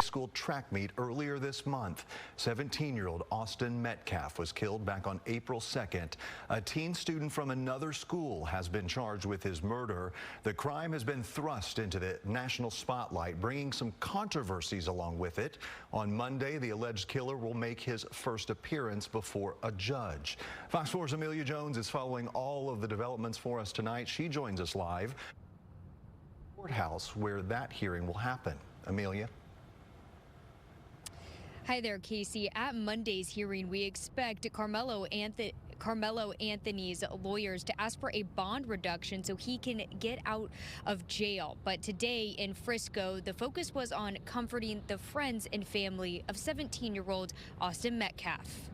school track meet earlier this month. 17-year-old Austin Metcalf was killed back on April 2nd. A teen student from another school has been charged with his murder. The crime has been thrust into the national spotlight, bringing some controversies along with it. On Monday, the alleged killer will make his first appearance before a judge. Fox 4's Amelia Jones is following all of the developments for us tonight. She joins us live courthouse where that hearing will happen. Amelia. Hi there, Casey. At Monday's hearing, we expect Carmelo Anthony's lawyers to ask for a bond reduction so he can get out of jail. But today in Frisco, the focus was on comforting the friends and family of 17-year-old Austin Metcalf.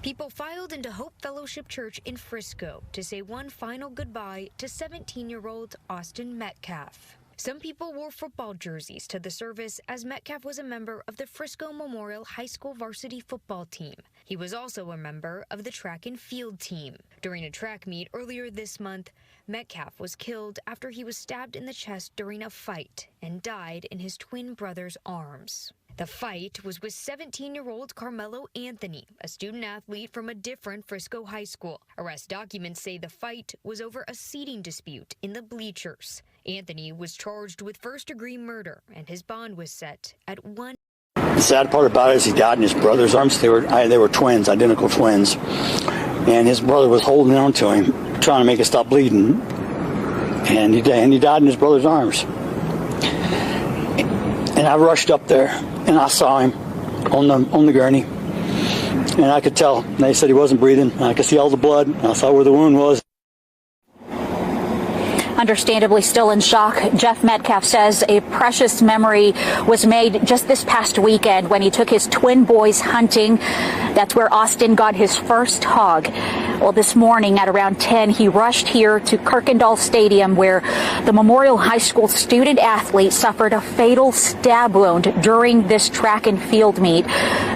People filed into Hope Fellowship Church in Frisco to say one final goodbye to 17-year-old Austin Metcalf. Some people wore football jerseys to the service as Metcalf was a member of the Frisco Memorial High School varsity football team. He was also a member of the track and field team. During a track meet earlier this month, Metcalf was killed after he was stabbed in the chest during a fight and died in his twin brother's arms. The fight was with 17-year-old Carmelo Anthony, a student athlete from a different Frisco high school. Arrest documents say the fight was over a seating dispute in the bleachers. Anthony was charged with first-degree murder, and his bond was set at $1. The sad part about it is he died in his brother's arms. They were twins, identical twins. And his brother was holding on to him, trying to make it stop bleeding. And he died in his brother's arms. And I rushed up there, and I saw him on the gurney. And I could tell. They said he wasn't breathing. And I could see all the blood. And I saw where the wound was. Understandably still in shock, Jeff Metcalf says a precious memory was made just this past weekend when he took his twin boys hunting. That's where Austin got his first hog. Well, this morning at around 10, he rushed here to Kirkendall Stadium where the Memorial High School student athlete suffered a fatal stab wound during this track and field meet.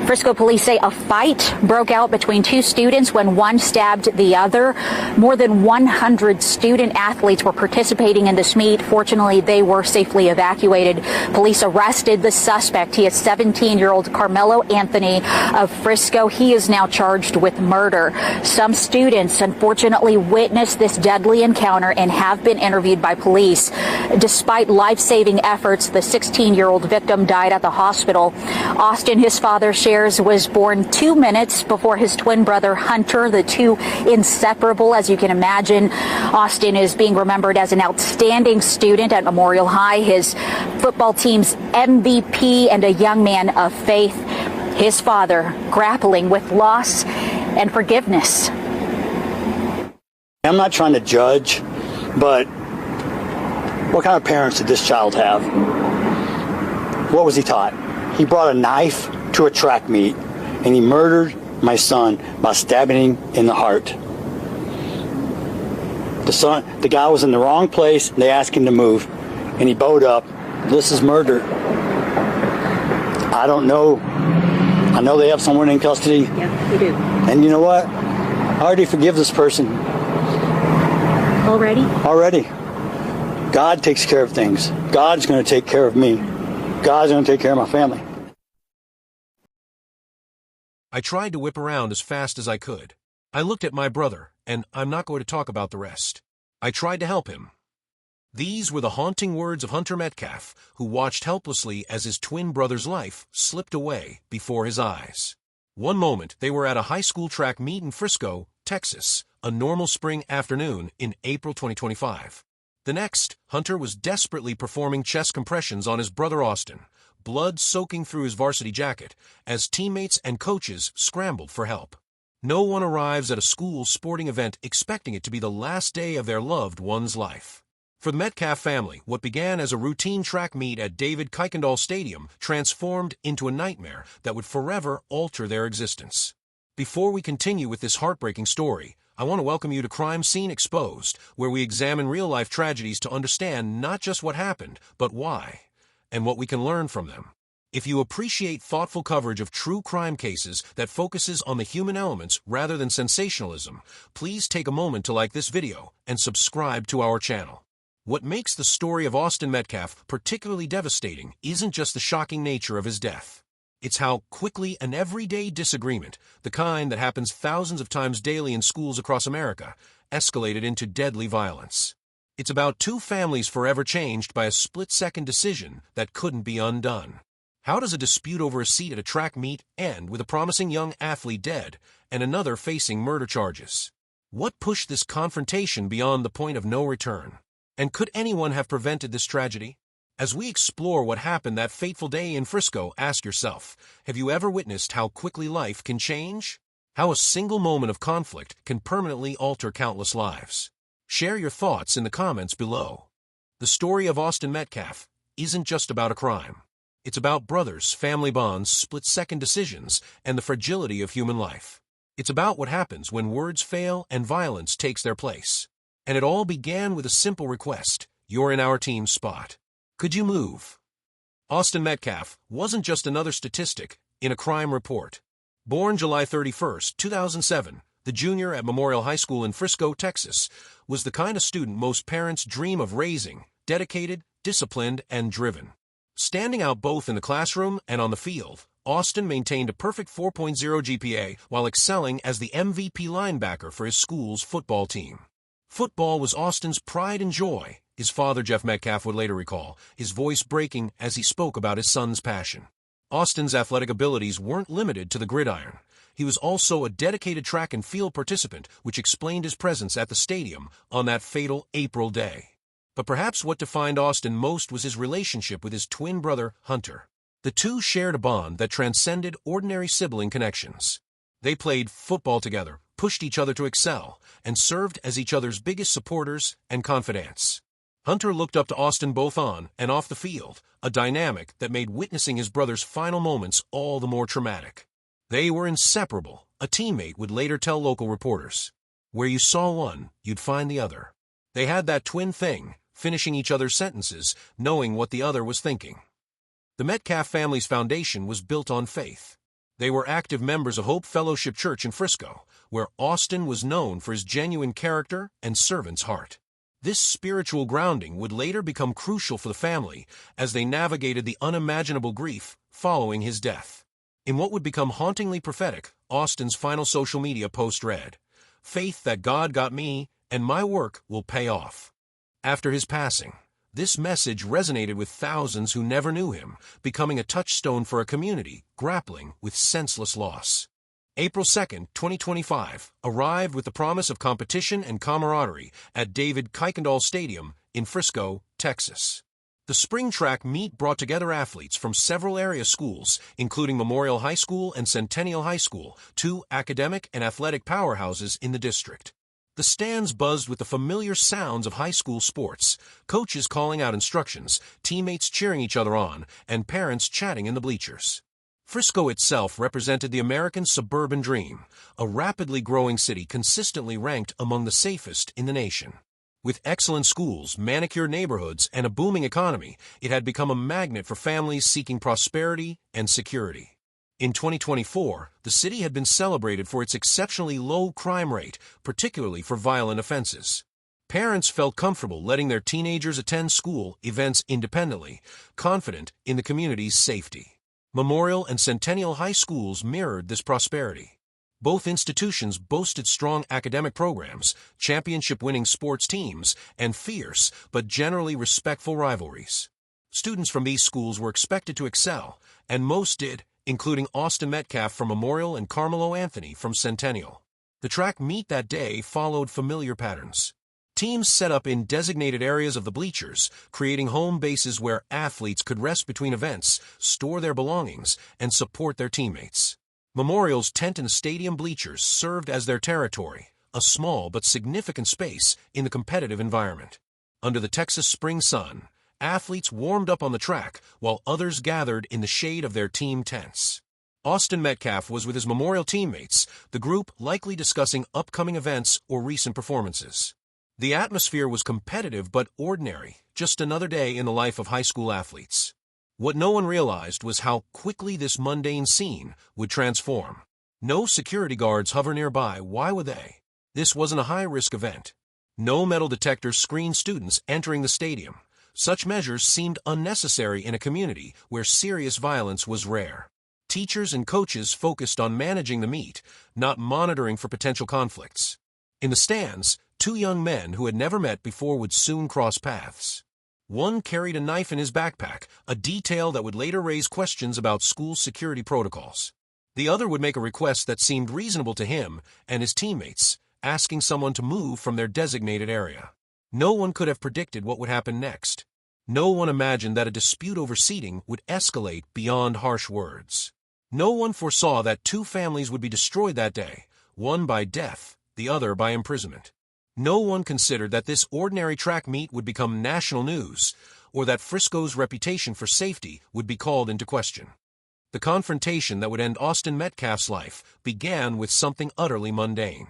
Frisco police say a fight broke out between two students when one stabbed the other. More than 100 student athletes were participating in this meet. Fortunately, they were safely evacuated. Police arrested the suspect. He is 17-year-old Carmelo Anthony of Frisco. He is now charged with murder. Some students unfortunately witnessed this deadly encounter and have been interviewed by police. Despite life-saving efforts, the 16-year-old victim died at the hospital. Austin, his father shares, was born 2 minutes before his twin brother Hunter, the two inseparable, as you can imagine. Austin is being remembered as an outstanding student at Memorial High, his football team's MVP, and a young man of faith. His father grappling with loss and forgiveness. I'm not trying to judge, but what kind of parents did this child have? What was he taught? He brought a knife to a track meet, and he murdered my son by stabbing him in the heart. The guy was in the wrong place. They asked him to move, and he bowed up. This is murder. I don't know. I know they have someone in custody. Yeah, they do. And you know what? I already forgive this person. Already? Already. God takes care of things. God's going to take care of me. God's going to take care of my family. I tried to whip around as fast as I could. I looked at my brother, and I'm not going to talk about the rest. I tried to help him. These were the haunting words of Hunter Metcalf, who watched helplessly as his twin brother's life slipped away before his eyes. One moment, they were at a high school track meet in Frisco, Texas, a normal spring afternoon in April 2025. The next, Hunter was desperately performing chest compressions on his brother Austin, blood soaking through his varsity jacket, as teammates and coaches scrambled for help. No one arrives at a school sporting event expecting it to be the last day of their loved one's life. For the Metcalf family, what began as a routine track meet at David Kuykendall Stadium transformed into a nightmare that would forever alter their existence. Before we continue with this heartbreaking story, I want to welcome you to Crime Scene Exposed, where we examine real-life tragedies to understand not just what happened, but why, and what we can learn from them. If you appreciate thoughtful coverage of true crime cases that focuses on the human elements rather than sensationalism, please take a moment to like this video and subscribe to our channel. What makes the story of Austin Metcalf particularly devastating isn't just the shocking nature of his death. It's how quickly an everyday disagreement, the kind that happens thousands of times daily in schools across America, escalated into deadly violence. It's about two families forever changed by a split-second decision that couldn't be undone. How does a dispute over a seat at a track meet end with a promising young athlete dead and another facing murder charges? What pushed this confrontation beyond the point of no return? And could anyone have prevented this tragedy? As we explore what happened that fateful day in Frisco, ask yourself, have you ever witnessed how quickly life can change? How a single moment of conflict can permanently alter countless lives? Share your thoughts in the comments below. The story of Austin Metcalf isn't just about a crime. It's about brothers, family bonds, split-second decisions, and the fragility of human life. It's about what happens when words fail and violence takes their place. And it all began with a simple request: you're in our team's spot. Could you move? Austin Metcalf wasn't just another statistic in a crime report. Born July 31, 2007, the junior at Memorial High School in Frisco, Texas, was the kind of student most parents dream of raising: dedicated, disciplined, and driven. Standing out both in the classroom and on the field, Austin maintained a perfect 4.0 GPA while excelling as the MVP linebacker for his school's football team. Football was Austin's pride and joy, his father Jeff Metcalf would later recall, his voice breaking as he spoke about his son's passion. Austin's athletic abilities weren't limited to the gridiron. He was also a dedicated track and field participant, which explained his presence at the stadium on that fatal April day. But perhaps what defined Austin most was his relationship with his twin brother, Hunter. The two shared a bond that transcended ordinary sibling connections. They played football together, pushed each other to excel, and served as each other's biggest supporters and confidants. Hunter looked up to Austin both on and off the field, a dynamic that made witnessing his brother's final moments all the more traumatic. They were inseparable, a teammate would later tell local reporters. Where you saw one, you'd find the other. They had that twin thing, finishing each other's sentences, knowing what the other was thinking. The Metcalf family's foundation was built on faith. They were active members of Hope Fellowship Church in Frisco, where Austin was known for his genuine character and servant's heart. This spiritual grounding would later become crucial for the family as they navigated the unimaginable grief following his death. In what would become hauntingly prophetic, Austin's final social media post read, "Faith that God got me, and my work will pay off." After his passing, this message resonated with thousands who never knew him, becoming a touchstone for a community grappling with senseless loss. April 2, 2025, arrived with the promise of competition and camaraderie at David Kuykendall Stadium in Frisco, Texas. The spring track meet brought together athletes from several area schools, including Memorial High School and Centennial High School, two academic and athletic powerhouses in the district. The stands buzzed with the familiar sounds of high school sports, coaches calling out instructions, teammates cheering each other on, and parents chatting in the bleachers. Frisco itself represented the American suburban dream, a rapidly growing city consistently ranked among the safest in the nation. With excellent schools, manicured neighborhoods, and a booming economy, it had become a magnet for families seeking prosperity and security. In 2024, the city had been celebrated for its exceptionally low crime rate, particularly for violent offenses. Parents felt comfortable letting their teenagers attend school events independently, confident in the community's safety. Memorial and Centennial High Schools mirrored this prosperity. Both institutions boasted strong academic programs, championship-winning sports teams, and fierce but generally respectful rivalries. Students from these schools were expected to excel, and most did, including Austin Metcalf from Memorial and Carmelo Anthony from Centennial. The track meet that day followed familiar patterns. Teams set up in designated areas of the bleachers, creating home bases where athletes could rest between events, store their belongings, and support their teammates. Memorial's tent and stadium bleachers served as their territory, a small but significant space in the competitive environment. Under the Texas spring sun, athletes warmed up on the track while others gathered in the shade of their team tents. Austin Metcalf was with his Memorial teammates, the group likely discussing upcoming events or recent performances. The atmosphere was competitive but ordinary, just another day in the life of high school athletes. What no one realized was how quickly this mundane scene would transform. No security guards hover nearby. Why would they? This wasn't a high-risk event. No metal detectors screened students entering the stadium. Such measures seemed unnecessary in a community where serious violence was rare. Teachers and coaches focused on managing the meet, not monitoring for potential conflicts. In the stands, two young men who had never met before would soon cross paths. One carried a knife in his backpack, a detail that would later raise questions about school security protocols. The other would make a request that seemed reasonable to him and his teammates, asking someone to move from their designated area. No one could have predicted what would happen next. No one imagined that a dispute over seating would escalate beyond harsh words. No one foresaw that two families would be destroyed that day, one by death, the other by imprisonment. No one considered that this ordinary track meet would become national news, or that Frisco's reputation for safety would be called into question. The confrontation that would end Austin Metcalf's life began with something utterly mundane.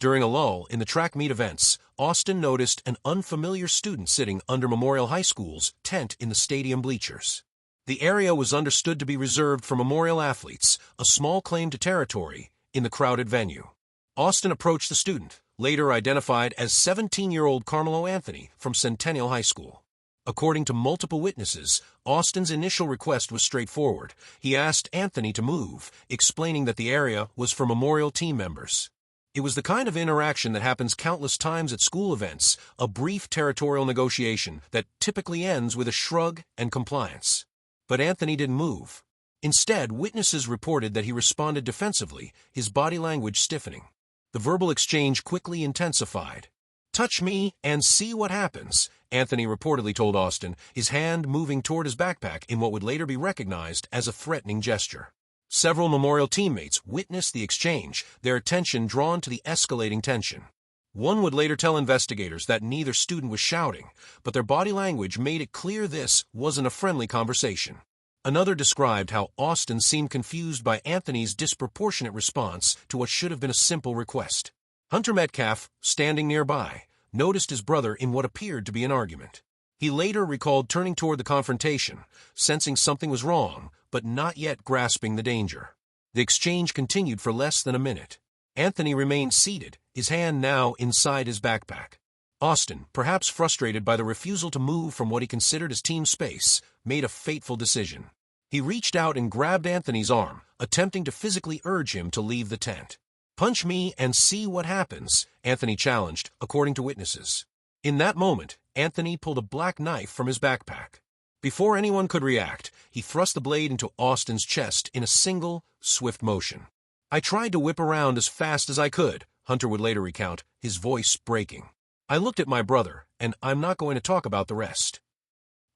During a lull in the track meet events, Austin noticed an unfamiliar student sitting under Memorial High School's tent in the stadium bleachers. The area was understood to be reserved for Memorial athletes, a small claim to territory in the crowded venue. Austin approached the student, later identified as 17-year-old Carmelo Anthony from Centennial High School. According to multiple witnesses, Austin's initial request was straightforward. He asked Anthony to move, explaining that the area was for Memorial team members. It was the kind of interaction that happens countless times at school events, a brief territorial negotiation that typically ends with a shrug and compliance. But Anthony didn't move. Instead, witnesses reported that he responded defensively, his body language stiffening. The verbal exchange quickly intensified. "Touch me and see what happens," Anthony reportedly told Austin, his hand moving toward his backpack in what would later be recognized as a threatening gesture. Several Memorial teammates witnessed the exchange, their attention drawn to the escalating tension. One would later tell investigators that neither student was shouting, but their body language made it clear this wasn't a friendly conversation. Another described how Austin seemed confused by Anthony's disproportionate response to what should have been a simple request. Hunter Metcalf, standing nearby, noticed his brother in what appeared to be an argument. He later recalled turning toward the confrontation, sensing something was wrong, but not yet grasping the danger. The exchange continued for less than a minute. Anthony remained seated, his hand now inside his backpack. Austin, perhaps frustrated by the refusal to move from what he considered his team space, made a fateful decision. He reached out and grabbed Anthony's arm, attempting to physically urge him to leave the tent. "Punch me and see what happens," Anthony challenged, according to witnesses. In that moment, Anthony pulled a black knife from his backpack. Before anyone could react, he thrust the blade into Austin's chest in a single, swift motion. "I tried to whip around as fast as I could," Hunter would later recount, his voice breaking. "I looked at my brother, and I'm not going to talk about the rest."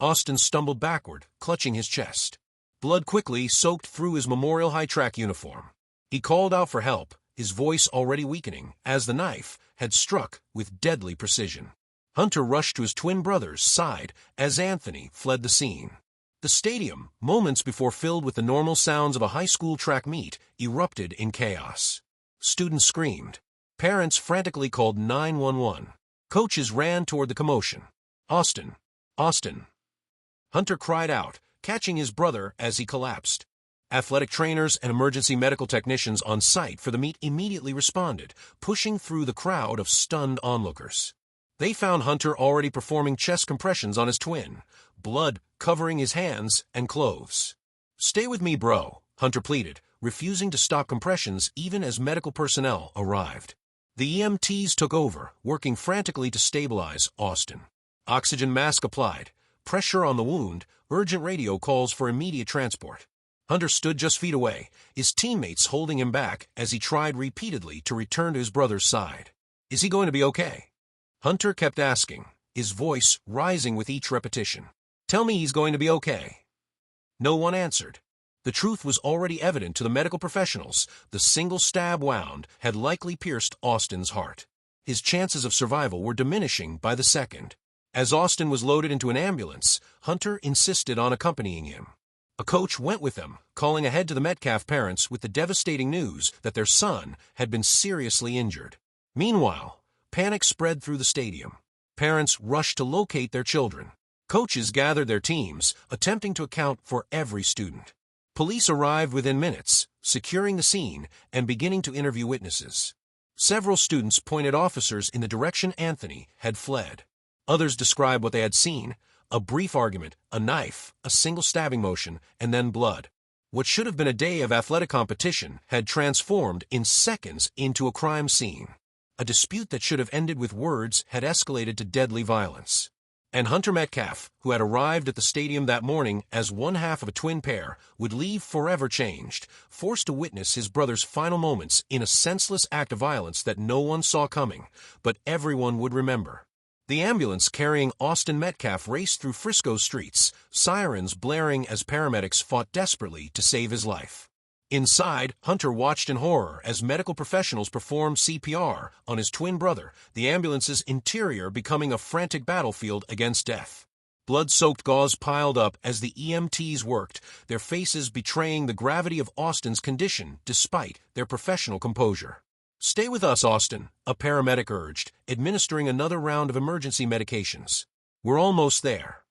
Austin stumbled backward, clutching his chest. Blood quickly soaked through his Memorial High track uniform. He called out for help, his voice already weakening, as the knife had struck with deadly precision. Hunter rushed to his twin brother's side as Anthony fled the scene. The stadium, moments before filled with the normal sounds of a high school track meet, erupted in chaos. Students screamed. Parents frantically called 911. Coaches ran toward the commotion. "Austin! Austin!" Hunter cried out, catching his brother as he collapsed. Athletic trainers and emergency medical technicians on site for the meet immediately responded, pushing through the crowd of stunned onlookers. They found Hunter already performing chest compressions on his twin, blood covering his hands and clothes. "Stay with me, bro," Hunter pleaded, refusing to stop compressions even as medical personnel arrived. The EMTs took over, working frantically to stabilize Austin. Oxygen mask applied, pressure on the wound, urgent radio calls for immediate transport. Hunter stood just feet away, his teammates holding him back as he tried repeatedly to return to his brother's side. "Is he going to be okay?" Hunter kept asking, his voice rising with each repetition. "Tell me he's going to be okay." No one answered. The truth was already evident to the medical professionals. The single stab wound had likely pierced Austin's heart. His chances of survival were diminishing by the second. As Austin was loaded into an ambulance, Hunter insisted on accompanying him. A coach went with them, calling ahead to the Metcalf parents with the devastating news that their son had been seriously injured. Meanwhile, panic spread through the stadium. Parents rushed to locate their children. Coaches gathered their teams, attempting to account for every student. Police arrived within minutes, securing the scene and beginning to interview witnesses. Several students pointed officers in the direction Anthony had fled. Others described what they had seen: a brief argument, a knife, a single stabbing motion, and then blood. What should have been a day of athletic competition had transformed in seconds into a crime scene. A dispute that should have ended with words had escalated to deadly violence. And Hunter Metcalf, who had arrived at the stadium that morning as one half of a twin pair, would leave forever changed, forced to witness his brother's final moments in a senseless act of violence that no one saw coming, but everyone would remember. The ambulance carrying Austin Metcalf raced through Frisco streets, sirens blaring as paramedics fought desperately to save his life. Inside, Hunter watched in horror as medical professionals performed CPR on his twin brother, the ambulance's interior becoming a frantic battlefield against death. Blood-soaked gauze piled up as the EMTs worked, their faces betraying the gravity of Austin's condition despite their professional composure. "Stay with us, Austin," a paramedic urged, administering another round of emergency medications. "We're almost there."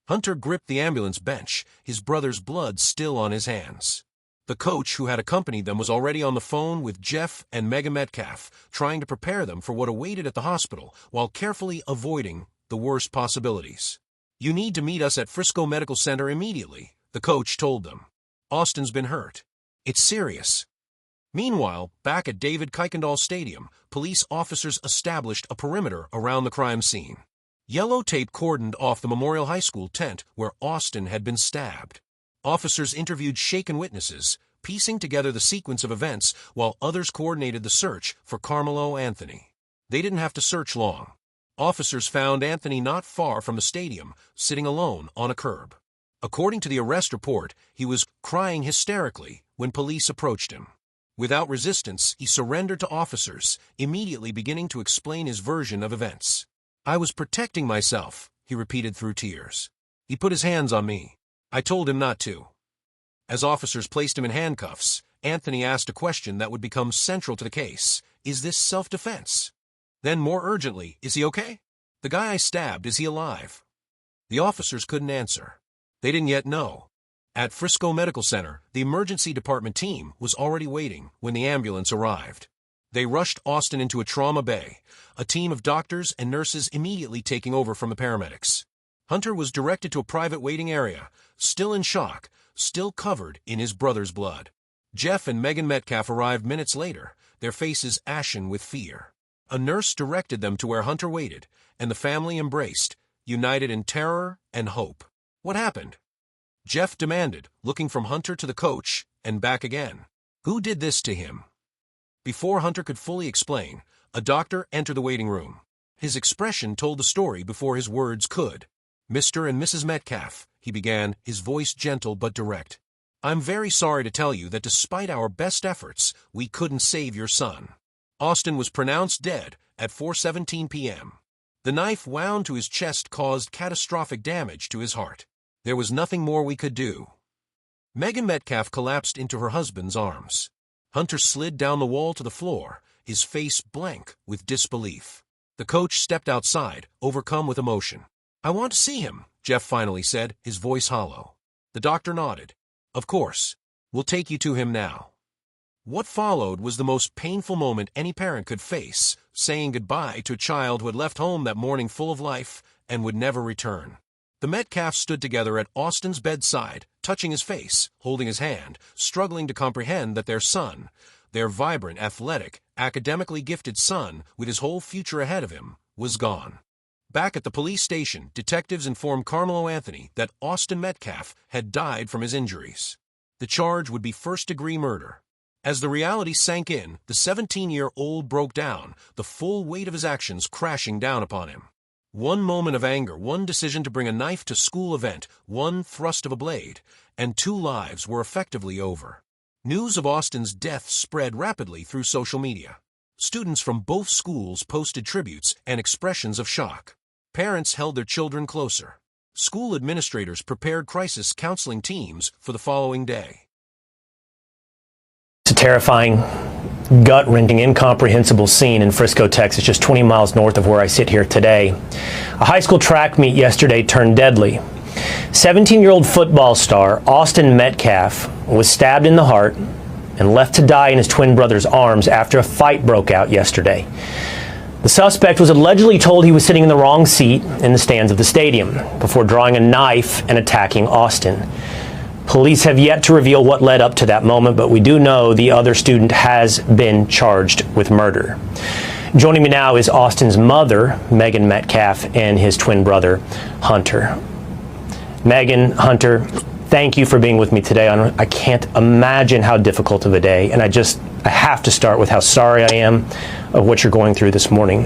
Hunter gripped the ambulance bench, his brother's blood still on his hands. The coach who had accompanied them was already on the phone with Jeff and Megan Metcalf, trying to prepare them for what awaited at the hospital while carefully avoiding the worst possibilities. "You need to meet us at Frisco Medical Center immediately," the coach told them. "Austin's been hurt. It's serious." Meanwhile, back at David Kuykendall Stadium, police officers established a perimeter around the crime scene. Yellow tape cordoned off the Memorial High School tent where Austin had been stabbed. Officers interviewed shaken witnesses, piecing together the sequence of events while others coordinated the search for Carmelo Anthony. They didn't have to search long. Officers found Anthony not far from the stadium, sitting alone on a curb. According to the arrest report, he was crying hysterically when police approached him. Without resistance, he surrendered to officers, immediately beginning to explain his version of events. "I was protecting myself," he repeated through tears. "He put his hands on me. I told him not to." As officers placed him in handcuffs, Anthony asked a question that would become central to the case. "Is this self-defense?" Then, more urgently, "Is he okay? The guy I stabbed, is he alive?" The officers couldn't answer. They didn't yet know. At Frisco Medical Center, the emergency department team was already waiting when the ambulance arrived. They rushed Austin into a trauma bay, a team of doctors and nurses immediately taking over from the paramedics. Hunter was directed to a private waiting area, still in shock, still covered in his brother's blood. Jeff and Megan Metcalf arrived minutes later, their faces ashen with fear. A nurse directed them to where Hunter waited, and the family embraced, united in terror and hope. "What happened?" Jeff demanded, looking from Hunter to the coach and back again. "Who did this to him?" Before Hunter could fully explain, a doctor entered the waiting room. His expression told the story before his words could. "Mr. and Mrs. Metcalf," he began, his voice gentle but direct. "I'm very sorry to tell you that despite our best efforts, we couldn't save your son. Austin was pronounced dead at 4:17 p.m. The knife wound to his chest caused catastrophic damage to his heart. There was nothing more we could do." Megan Metcalf collapsed into her husband's arms. Hunter slid down the wall to the floor, his face blank with disbelief. The coach stepped outside, overcome with emotion. "I want to see him," Jeff finally said, his voice hollow. The doctor nodded. "Of course. We'll take you to him now." What followed was the most painful moment any parent could face, saying goodbye to a child who had left home that morning full of life and would never return. The Metcalfs stood together at Austin's bedside, touching his face, holding his hand, struggling to comprehend that their son, their vibrant, athletic, academically gifted son with his whole future ahead of him, was gone. Back at the police station, detectives informed Carmelo Anthony that Austin Metcalf had died from his injuries. The charge would be first-degree murder. As the reality sank in, the 17-year-old broke down, the full weight of his actions crashing down upon him. One moment of anger, one decision to bring a knife to school event, one thrust of a blade, and 2 lives were effectively over. News of Austin's death spread rapidly through social media. Students from both schools posted tributes and expressions of shock. Parents held their children closer. School administrators prepared crisis counseling teams for the following day. It's a terrifying, gut-wrenching, incomprehensible scene in Frisco, Texas, just 20 miles north of where I sit here today. A high school track meet yesterday turned deadly. 17-year-old football star Austin Metcalf was stabbed in the heart and left to die in his twin brother's arms after a fight broke out yesterday. The suspect was allegedly told he was sitting in the wrong seat in the stands of the stadium before drawing a knife and attacking Austin. Police have yet to reveal what led up to that moment, but we do know the other student has been charged with murder. Joining me now is Austin's mother, Megan Metcalf, and his twin brother, Hunter. Megan, Hunter, thank you for being with me today. I can't imagine how difficult of a day, and I have to start with how sorry I am of what you're going through this morning,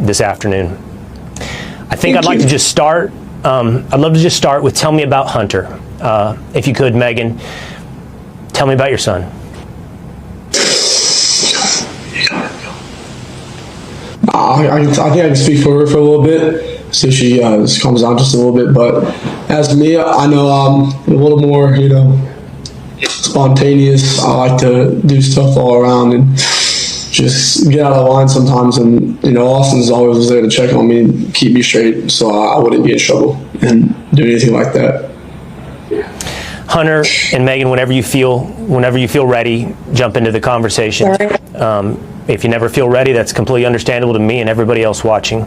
this afternoon. I think I'd like to just start, I'd love to just start with tell me about Hunter. If you could, Megan, tell me about your son. I think I can speak for her for a little bit, so she calms down just a little bit. But as for me, I know I'm a little more, spontaneous. I like to do stuff all around and just get out of line sometimes. And Austin's always was there to check on me and keep me straight, so I wouldn't get in trouble and do anything like that. Hunter and Megan, whenever you feel ready, jump into the conversation. If you never feel ready, that's completely understandable to me and everybody else watching.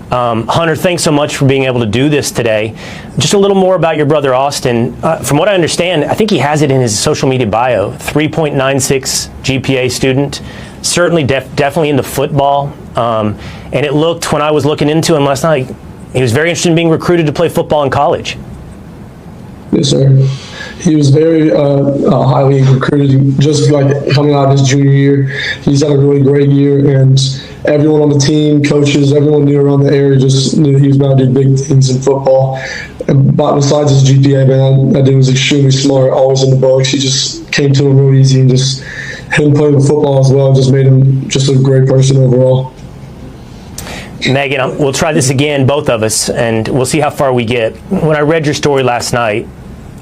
Hunter, thanks so much for being able to do this today. Just a little more about your brother Austin. From what I understand, I think he has it in his social media bio, 3.96 GPA student, certainly definitely into football. And it looked, when I was looking into him last night, he was very interested in being recruited to play football in college. Yes, sir. He was very highly recruited, just like coming out his junior year. He's had a really great year, and everyone on the team, coaches, everyone knew around the area just knew he was about to do big things in football. But besides his GPA, man, that dude was extremely smart, always in the books. He just came to him real easy, and just him playing with football as well just made him just a great person overall. Megan, we'll try this again, both of us, and we'll see how far we get. When I read your story last night,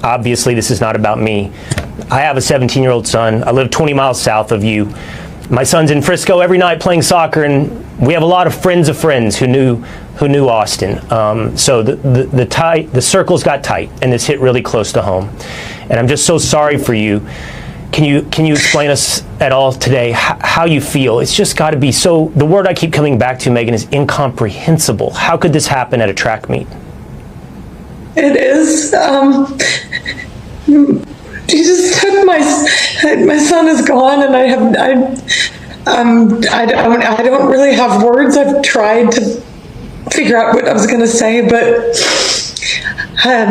obviously this is not about me. I have a 17-year-old son. I live 20 miles south of you. My son's in Frisco every night playing soccer, and we have a lot of friends who knew Austin. So the circles got tight, and this hit really close to home. And I'm just so sorry for you. Can you explain us at all today how you feel? It's just got to be so. The word I keep coming back to, Megan, is incomprehensible. How could this happen at a track meet? It is. He just took my son is gone, and I don't really have words. I've tried to figure out what I was going to say, but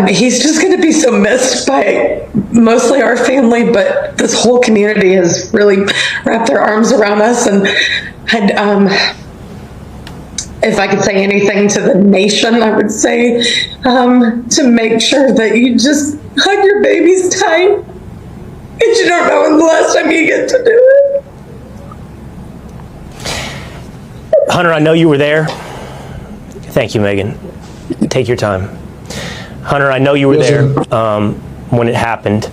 he's just going to be so missed by mostly our family, but this whole community has really wrapped their arms around us, and if I could say anything to the nation, I would say to make sure that you just hug your babies tight, because you don't know when the last time you get to do it. Hunter, I know you were there. Thank you, Megan. Take your time. Hunter, I know you were there when it happened.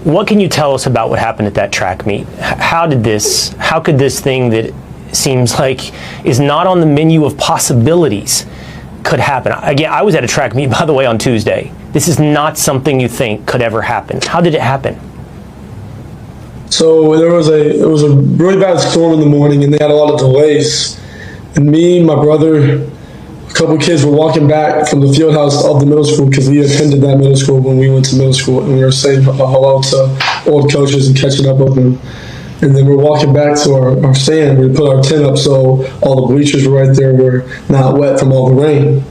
What can you tell us about what happened at that track meet? How could this thing that seems like is not on the menu of possibilities could happen? Again, I was at a track meet, by the way, on Tuesday. This is not something you think could ever happen. How did it happen? So it was a really bad storm in the morning, and they had a lot of delays. And me and my brother, a couple of kids were walking back from the field house of the middle school, because we attended that middle school when we went to middle school, and we were saying hello to old coaches and catching up with them. And then we're walking back to our stand. We put our tent up so all the bleachers were right there. We're not wet from all the rain.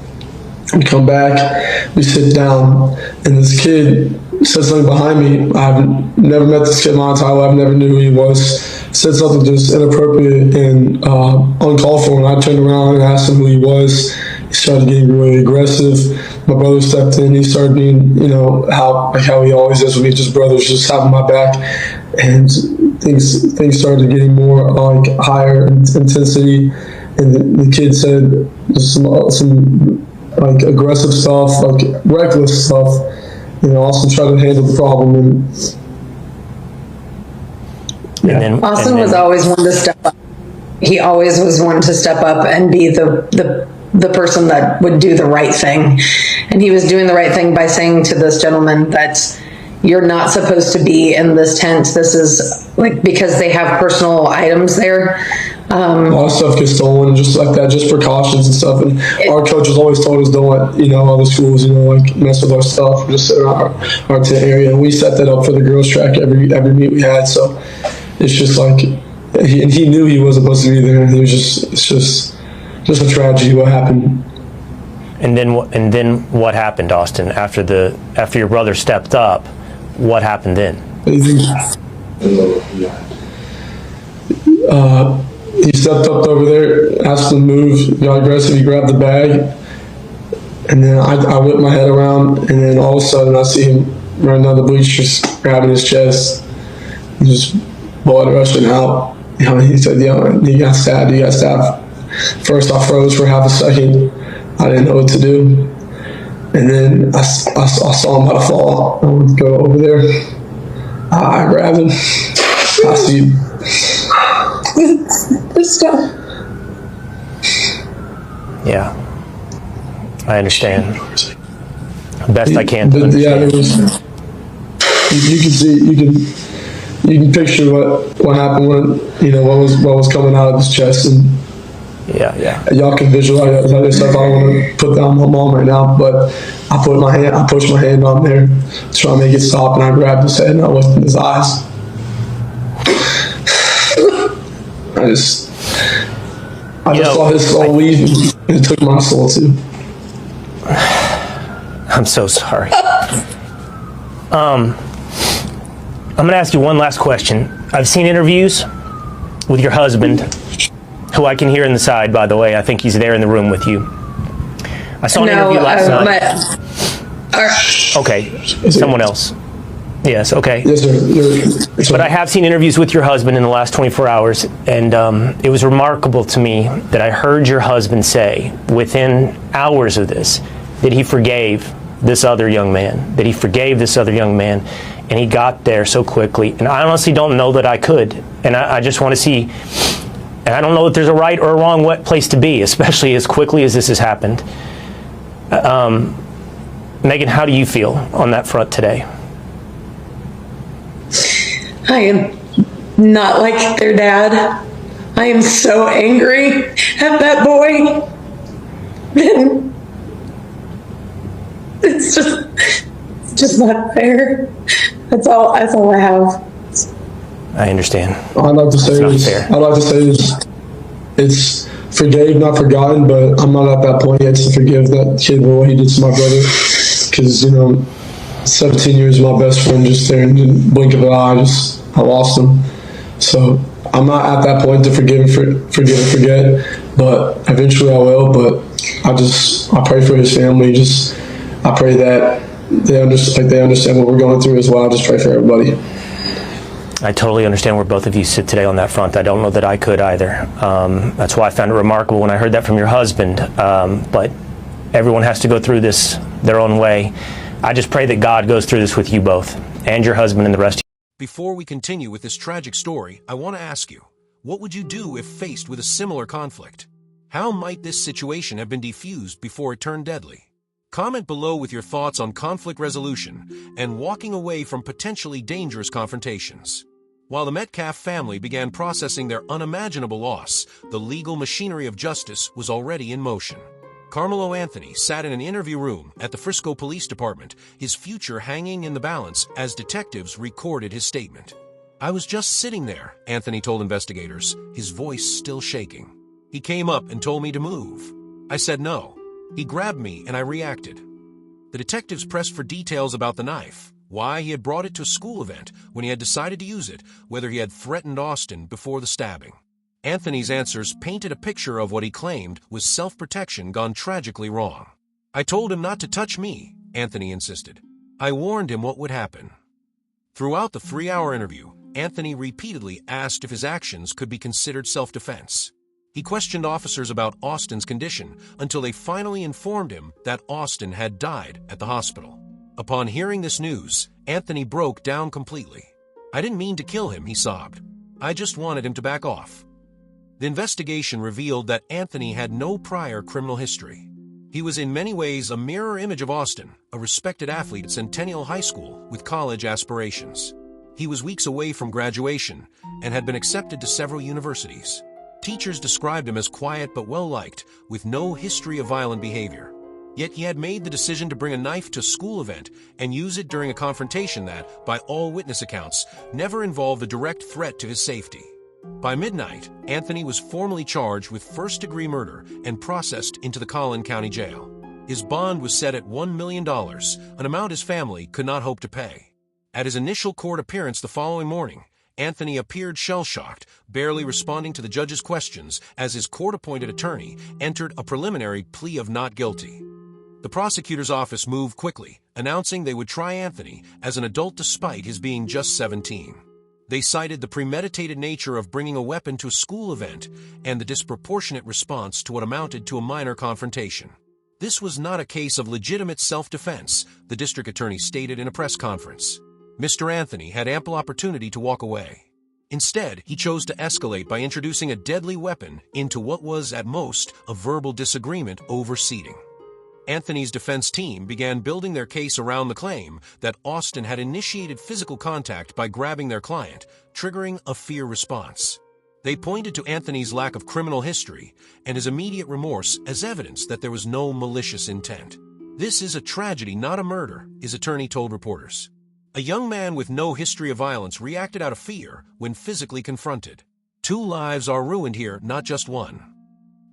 We come back, we sit down, and this kid said something behind me. I've never met this kid in my entire life. I never knew who he was. Said something just inappropriate and uncalled for. And I turned around and asked him who he was. He started getting really aggressive. My brother stepped in. He started being, how he always is with me, just brothers, just having my back. And things started getting more higher intensity. And the kid said some aggressive stuff, reckless stuff. Austin tried to handle the problem. And Austin was always one to step up. He always was one to step up and be the person that would do the right thing. And he was doing the right thing by saying to this gentleman that you're not supposed to be in this tent. This is like, because they have personal items there. A lot of stuff gets stolen, just like that, just precautions and stuff. And our coaches always told us, don't let, other schools, like mess with our stuff, just sit around our tent area. And we set that up for the girls track every meet we had. So it's just like, he knew he wasn't supposed to be there. And it's just a tragedy what happened. And then what happened, Austin? After your brother stepped up, what happened then? He stepped up over there, asked him to move, got aggressive, he grabbed the bag, and then I whipped my head around, and then all of a sudden I see him running down the bleachers, grabbing his chest, and just blood rushing out. He said, he got stabbed. First I froze for half a second. I didn't know what to do. And then I saw him about to fall. I went to go over there. I grabbed him. I see him. This stuff. Yeah, I understand. Best I can. Yeah, there was. You can see. You can picture what happened when what was coming out of his chest, and yeah. Y'all can visualize that stuff. I don't want to put down my mom right now, but I pushed my hand on there to try to make it stop, and I grabbed his head and I looked in his eyes. I just saw his soul leave, and it took my soul too. I'm so sorry. I'm going to ask you one last question. I've seen interviews with your husband, who I can hear in the side, by the way. I think he's there in the room with you. I saw an interview last night. Okay, someone else. Yes, okay. Yes, sir. But I have seen interviews with your husband in the last 24 hours, and it was remarkable to me that I heard your husband say, within hours of this, that he forgave this other young man, and he got there so quickly. And I honestly don't know that I could, and I just want to see, and I don't know that there's a right or a wrong place to be, especially as quickly as this has happened. Megan, how do you feel on that front today? I am not like their dad. I am so angry at that boy. It's just not fair. That's all I have. I understand. I'd like to say it's forgave, not forgotten, but I'm not at that point yet to forgive that kid for what he did to my brother. Because, 17 years my best friend, just there in the blink of an eye, I lost him. So I'm not at that point to forgive and forget, but eventually I will. But I pray for his family. I pray that they understand what we're going through as well. I just pray for everybody. I totally understand where both of you sit today on that front. I don't know that I could either. That's why I found it remarkable when I heard that from your husband. But everyone has to go through this their own way. I just pray that God goes through this with you both and your husband and the rest of you. Before we continue with this tragic story, I want to ask you, what would you do if faced with a similar conflict? How might this situation have been defused before it turned deadly? Comment below with your thoughts on conflict resolution and walking away from potentially dangerous confrontations. While the Metcalf family began processing their unimaginable loss, the legal machinery of justice was already in motion. Carmelo Anthony sat in an interview room at the Frisco Police Department, his future hanging in the balance as detectives recorded his statement. "I was just sitting there," Anthony told investigators, his voice still shaking. "He came up and told me to move. I said no. He grabbed me and I reacted." The detectives pressed for details about the knife, why he had brought it to a school event when he had decided to use it, whether he had threatened Austin before the stabbing. Anthony's answers painted a picture of what he claimed was self-protection gone tragically wrong. "I told him not to touch me," Anthony insisted. "I warned him what would happen." Throughout the 3-hour interview, Anthony repeatedly asked if his actions could be considered self-defense. He questioned officers about Austin's condition until they finally informed him that Austin had died at the hospital. Upon hearing this news, Anthony broke down completely. "I didn't mean to kill him," he sobbed. "I just wanted him to back off." The investigation revealed that Anthony had no prior criminal history. He was in many ways a mirror image of Austin, a respected athlete at Centennial High School with college aspirations. He was weeks away from graduation and had been accepted to several universities. Teachers described him as quiet but well-liked, with no history of violent behavior. Yet he had made the decision to bring a knife to a school event and use it during a confrontation that, by all witness accounts, never involved a direct threat to his safety. By midnight, Anthony was formally charged with first-degree murder and processed into the Collin County Jail. His bond was set at $1 million, an amount his family could not hope to pay. At his initial court appearance the following morning, Anthony appeared shell-shocked, barely responding to the judge's questions as his court-appointed attorney entered a preliminary plea of not guilty. The prosecutor's office moved quickly, announcing they would try Anthony as an adult despite his being just 17. They cited the premeditated nature of bringing a weapon to a school event and the disproportionate response to what amounted to a minor confrontation. This was not a case of legitimate self-defense, the district attorney stated in a press conference. Mr. Anthony had ample opportunity to walk away. Instead, he chose to escalate by introducing a deadly weapon into what was, at most, a verbal disagreement over seating. Anthony's defense team began building their case around the claim that Austin had initiated physical contact by grabbing their client, triggering a fear response. They pointed to Anthony's lack of criminal history and his immediate remorse as evidence that there was no malicious intent. "This is a tragedy, not a murder," his attorney told reporters. A young man with no history of violence reacted out of fear when physically confronted. "Two lives are ruined here, not just one."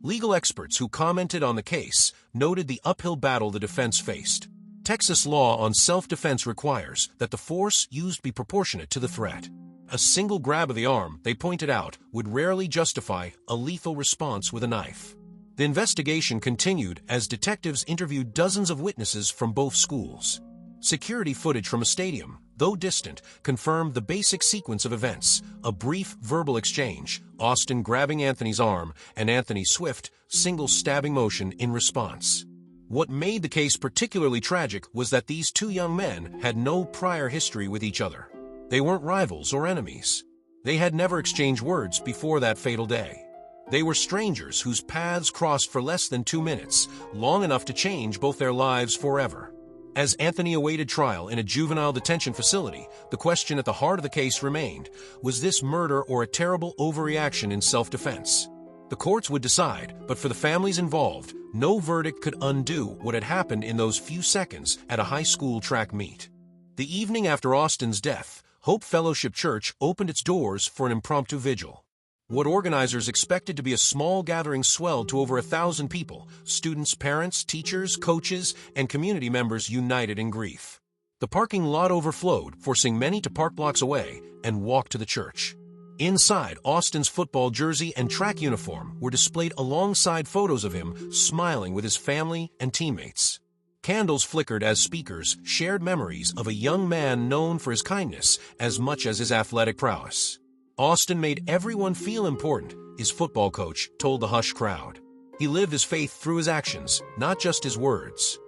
Legal experts who commented on the case noted the uphill battle the defense faced. Texas law on self-defense requires that the force used be proportionate to the threat. A single grab of the arm, they pointed out, would rarely justify a lethal response with a knife. The investigation continued as detectives interviewed dozens of witnesses from both schools. Security footage from a stadium, though distant, confirmed the basic sequence of events: a brief verbal exchange, Austin grabbing Anthony's arm, and Anthony's swift, single stabbing motion in response. What made the case particularly tragic was that these two young men had no prior history with each other. They weren't rivals or enemies. They had never exchanged words before that fatal day. They were strangers whose paths crossed for less than 2 minutes, long enough to change both their lives forever. As Anthony awaited trial in a juvenile detention facility, the question at the heart of the case remained: was this murder or a terrible overreaction in self-defense? The courts would decide, but for the families involved, no verdict could undo what had happened in those few seconds at a high school track meet. The evening after Austin's death, Hope Fellowship Church opened its doors for an impromptu vigil. What organizers expected to be a small gathering swelled to over 1,000 people: students, parents, teachers, coaches, and community members united in grief. The parking lot overflowed, forcing many to park blocks away and walk to the church. Inside, Austin's football jersey and track uniform were displayed alongside photos of him smiling with his family and teammates. Candles flickered as speakers shared memories of a young man known for his kindness as much as his athletic prowess. Austin made everyone feel important, his football coach told the hushed crowd. He lived his faith through his actions, not just his words.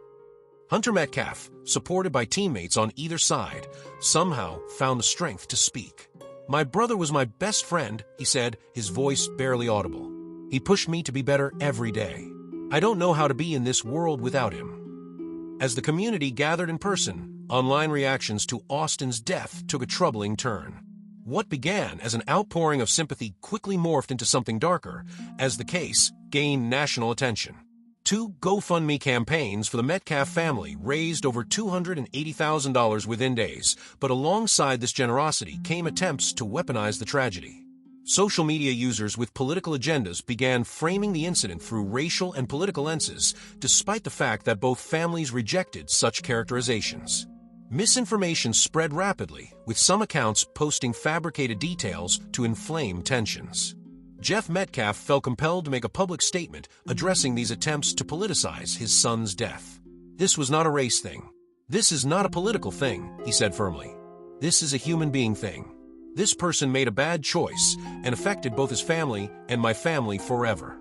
Hunter Metcalf, supported by teammates on either side, somehow found the strength to speak. "My brother was my best friend," he said, his voice barely audible. "He pushed me to be better every day. I don't know how to be in this world without him." As the community gathered in person, online reactions to Austin's death took a troubling turn. What began as an outpouring of sympathy quickly morphed into something darker as the case gained national attention. 2 GoFundMe campaigns for the Metcalf family raised over $280,000 within days, but alongside this generosity came attempts to weaponize the tragedy. Social media users with political agendas began framing the incident through racial and political lenses, despite the fact that both families rejected such characterizations. Misinformation spread rapidly, with some accounts posting fabricated details to inflame tensions. Jeff Metcalf felt compelled to make a public statement addressing these attempts to politicize his son's death. "This was not a race thing. This is not a political thing," he said firmly. "This is a human being thing. This person made a bad choice and affected both his family and my family forever."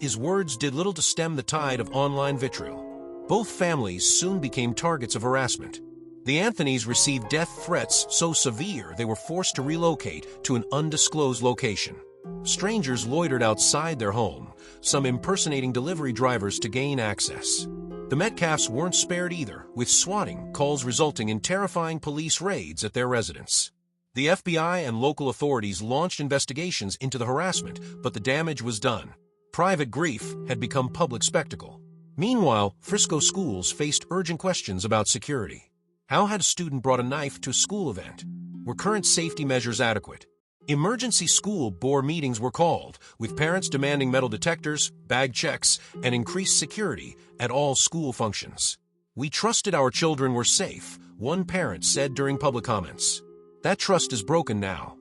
His words did little to stem the tide of online vitriol. Both families soon became targets of harassment. The Anthonys received death threats so severe they were forced to relocate to an undisclosed location. Strangers loitered outside their home, some impersonating delivery drivers to gain access. The Metcalfs weren't spared either, with swatting calls resulting in terrifying police raids at their residence. The FBI and local authorities launched investigations into the harassment, but the damage was done. Private grief had become public spectacle. Meanwhile, Frisco schools faced urgent questions about security. How had a student brought a knife to a school event? Were current safety measures adequate? Emergency school board meetings were called, with parents demanding metal detectors, bag checks, and increased security at all school functions. "We trusted our children were safe," one parent said during public comments. That trust is broken now.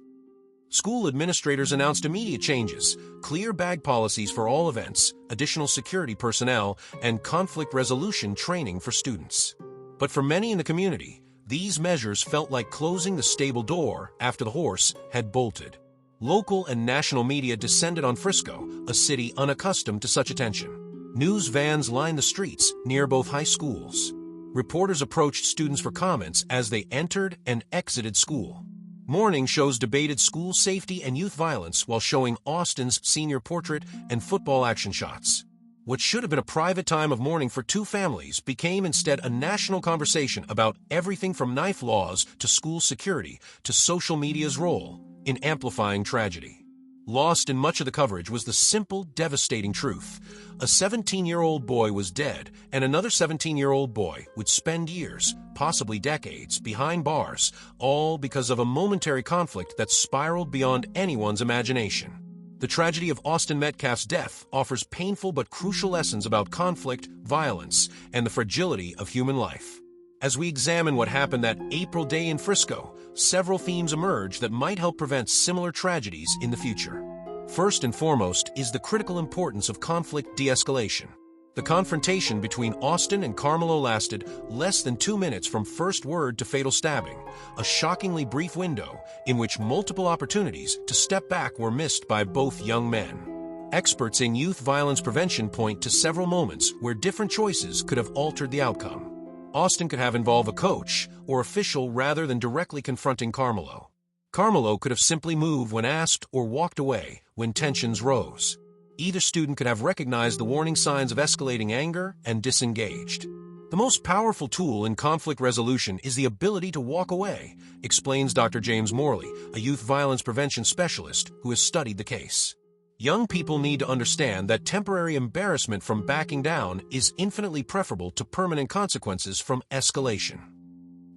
School administrators announced immediate changes: clear bag policies for all events, additional security personnel, and conflict resolution training for students. But for many in the community, these measures felt like closing the stable door after the horse had bolted. Local and national media descended on Frisco, a city unaccustomed to such attention. News vans lined the streets near both high schools. Reporters approached students for comments as they entered and exited school. Morning shows debated school safety and youth violence while showing Austin's senior portrait and football action shots. What should have been a private time of mourning for two families became instead a national conversation about everything from knife laws to school security to social media's role in amplifying tragedy. Lost in much of the coverage was the simple, devastating truth. A 17-year-old boy was dead, and another 17-year-old boy would spend years, possibly decades, behind bars, all because of a momentary conflict that spiraled beyond anyone's imagination. The tragedy of Austin Metcalf's death offers painful but crucial lessons about conflict, violence, and the fragility of human life. As we examine what happened that April day in Frisco, several themes emerge that might help prevent similar tragedies in the future. First and foremost is the critical importance of conflict de-escalation. The confrontation between Austin and Carmelo lasted less than 2 minutes from first word to fatal stabbing, a shockingly brief window in which multiple opportunities to step back were missed by both young men. Experts in youth violence prevention point to several moments where different choices could have altered the outcome. Austin could have involved a coach or official rather than directly confronting Carmelo. Carmelo could have simply moved when asked or walked away when tensions rose. Either student could have recognized the warning signs of escalating anger and disengaged. The most powerful tool in conflict resolution is the ability to walk away, explains Dr. James Morley, a youth violence prevention specialist who has studied the case. Young people need to understand that temporary embarrassment from backing down is infinitely preferable to permanent consequences from escalation.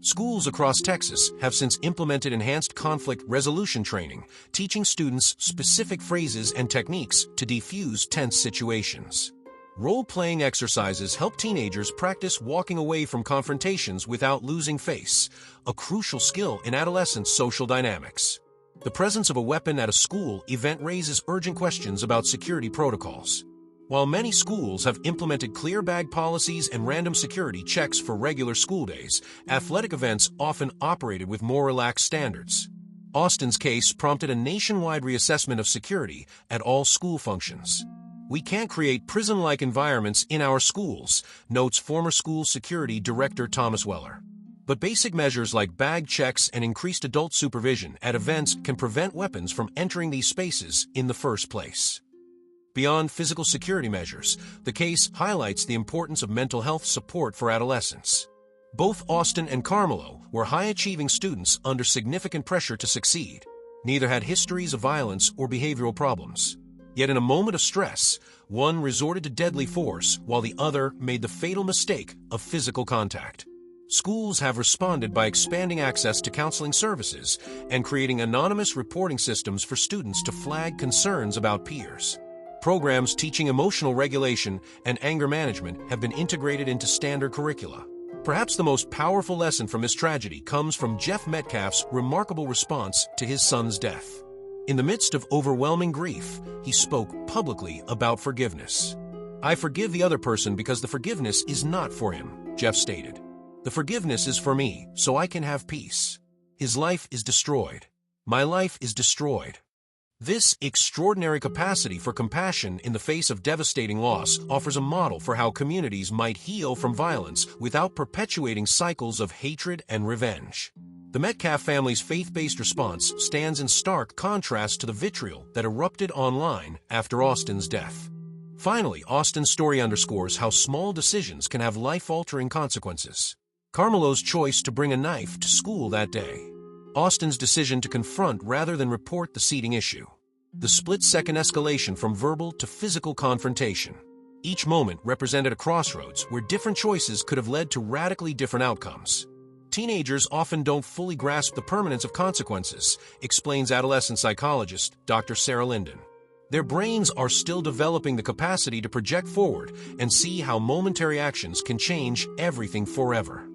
Schools across Texas have since implemented enhanced conflict resolution training, teaching students specific phrases and techniques to defuse tense situations. Role-playing exercises help teenagers practice walking away from confrontations without losing face, a crucial skill in adolescent social dynamics. The presence of a weapon at a school event raises urgent questions about security protocols. While many schools have implemented clear bag policies and random security checks for regular school days, athletic events often operated with more relaxed standards. Austin's case prompted a nationwide reassessment of security at all school functions. "We can't create prison-like environments in our schools," notes former school security director Thomas Weller. But basic measures like bag checks and increased adult supervision at events can prevent weapons from entering these spaces in the first place. Beyond physical security measures, the case highlights the importance of mental health support for adolescents. Both Austin and Carmelo were high-achieving students under significant pressure to succeed. Neither had histories of violence or behavioral problems. Yet in a moment of stress, one resorted to deadly force while the other made the fatal mistake of physical contact. Schools have responded by expanding access to counseling services and creating anonymous reporting systems for students to flag concerns about peers. Programs teaching emotional regulation and anger management have been integrated into standard curricula. Perhaps the most powerful lesson from this tragedy comes from Jeff Metcalf's remarkable response to his son's death. In the midst of overwhelming grief, he spoke publicly about forgiveness. "I forgive the other person because the forgiveness is not for him," Jeff stated. "The forgiveness is for me, so I can have peace. His life is destroyed. My life is destroyed." This extraordinary capacity for compassion in the face of devastating loss offers a model for how communities might heal from violence without perpetuating cycles of hatred and revenge. The Metcalf family's faith-based response stands in stark contrast to the vitriol that erupted online after Austin's death. Finally, Austin's story underscores how small decisions can have life-altering consequences. Carmelo's choice to bring a knife to school that day. Austin's decision to confront rather than report the seating issue. The split-second escalation from verbal to physical confrontation. Each moment represented a crossroads where different choices could have led to radically different outcomes. Teenagers often don't fully grasp the permanence of consequences, explains adolescent psychologist Dr. Sarah Linden. Their brains are still developing the capacity to project forward and see how momentary actions can change everything forever.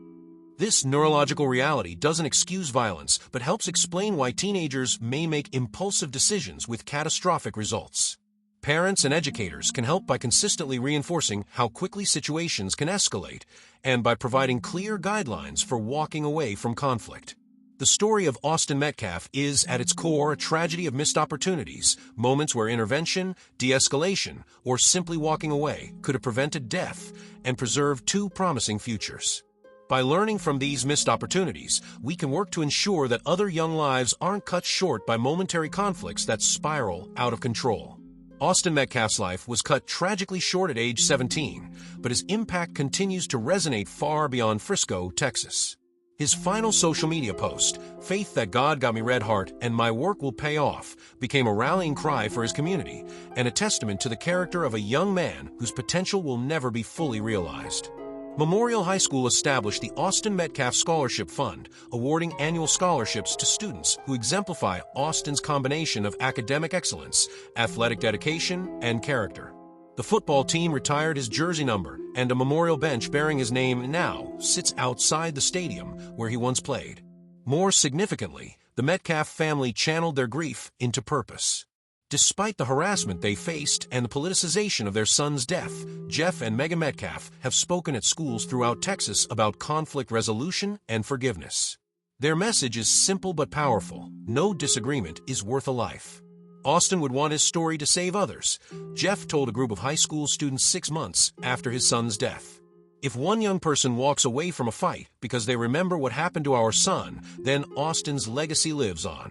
This neurological reality doesn't excuse violence, but helps explain why teenagers may make impulsive decisions with catastrophic results. Parents and educators can help by consistently reinforcing how quickly situations can escalate and by providing clear guidelines for walking away from conflict. The story of Austin Metcalf is, at its core, a tragedy of missed opportunities, moments where intervention, de-escalation, or simply walking away could have prevented death and preserved two promising futures. By learning from these missed opportunities, we can work to ensure that other young lives aren't cut short by momentary conflicts that spiral out of control. Austin Metcalf's life was cut tragically short at age 17, but his impact continues to resonate far beyond Frisco, Texas. His final social media post, "Faith that God got me red heart and my work will pay off," became a rallying cry for his community and a testament to the character of a young man whose potential will never be fully realized. Memorial High School established the Austin Metcalf Scholarship Fund, awarding annual scholarships to students who exemplify Austin's combination of academic excellence, athletic dedication, and character. The football team retired his jersey number, and a memorial bench bearing his name now sits outside the stadium where he once played. More significantly, the Metcalf family channeled their grief into purpose. Despite the harassment they faced and the politicization of their son's death, Jeff and Megan Metcalf have spoken at schools throughout Texas about conflict resolution and forgiveness. Their message is simple but powerful: no disagreement is worth a life. Austin would want his story to save others. Jeff told a group of high school students 6 months after his son's death. "If one young person walks away from a fight because they remember what happened to our son, then Austin's legacy lives on."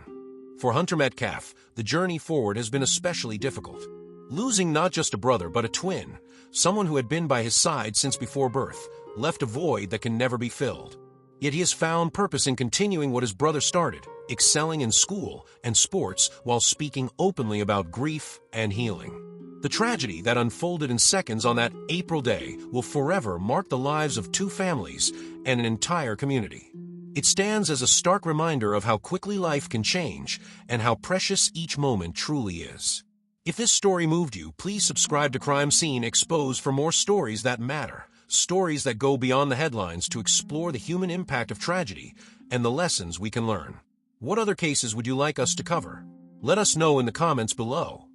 For Hunter Metcalf, the journey forward has been especially difficult. Losing not just a brother but a twin, someone who had been by his side since before birth, left a void that can never be filled. Yet he has found purpose in continuing what his brother started, excelling in school and sports while speaking openly about grief and healing. The tragedy that unfolded in seconds on that April day will forever mark the lives of two families and an entire community. It stands as a stark reminder of how quickly life can change and how precious each moment truly is. If this story moved you, please subscribe to Crime Scene Exposed for more stories that matter, stories that go beyond the headlines to explore the human impact of tragedy and the lessons we can learn. What other cases would you like us to cover? Let us know in the comments below.